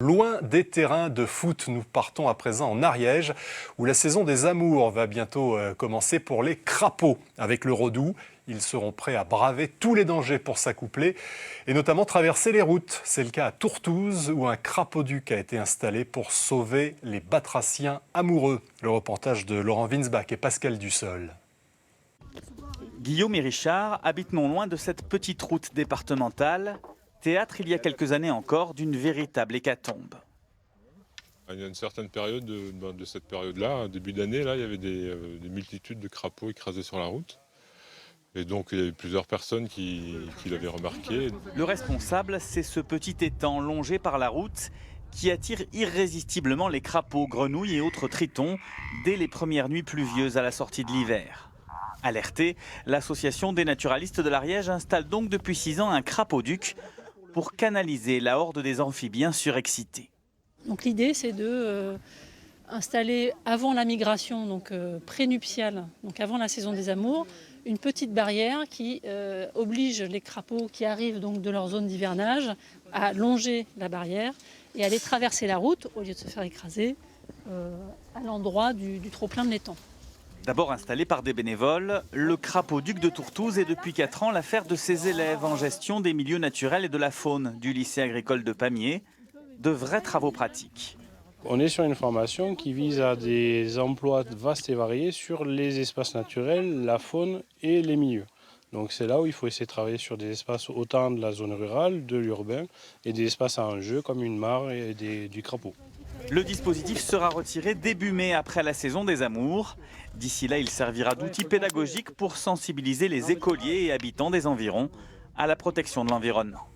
Loin des terrains de foot, nous partons à présent en Ariège, où la saison des amours va bientôt commencer pour les crapauds. Avec le Rodou, ils seront prêts à braver tous les dangers pour s'accoupler, et notamment traverser les routes. C'est le cas à Tourtouze, où un crapauduc a été installé pour sauver les batraciens amoureux. Le reportage de Laurent Winsbach et Pascal Dussol. Guillaume et Richard habitent non loin de cette petite route départementale. Théâtre, il y a quelques années encore, d'une véritable hécatombe. Il y a une certaine période de cette période-là, début d'année, là, il y avait des multitudes de crapauds écrasés sur la route. Et donc il y avait plusieurs personnes qui l'avaient remarqué. Le responsable, c'est ce petit étang longé par la route qui attire irrésistiblement les crapauds, grenouilles et autres tritons dès les premières nuits pluvieuses à la sortie de l'hiver. Alertée, l'association des naturalistes de l'Ariège installe donc depuis 6 ans un crapauduc pour canaliser la horde des amphibiens surexcités. Donc l'idée, c'est de installer avant la migration, donc prénuptiale, donc avant la saison des amours, une petite barrière qui oblige les crapauds qui arrivent donc de leur zone d'hivernage à longer la barrière et aller traverser la route au lieu de se faire écraser à l'endroit du trop-plein de l'étang. D'abord installé par des bénévoles, le crapauduc de Tourtouze est depuis 4 ans l'affaire de ses élèves en gestion des milieux naturels et de la faune du lycée agricole de Pamiers. De vrais travaux pratiques. On est sur une formation qui vise à des emplois vastes et variés sur les espaces naturels, la faune et les milieux. Donc c'est là où il faut essayer de travailler sur des espaces autant de la zone rurale, de l'urbain et des espaces à enjeu comme une mare et du crapaud. Le dispositif sera retiré début mai après la saison des amours. D'ici là, il servira d'outil pédagogique pour sensibiliser les écoliers et habitants des environs à la protection de l'environnement.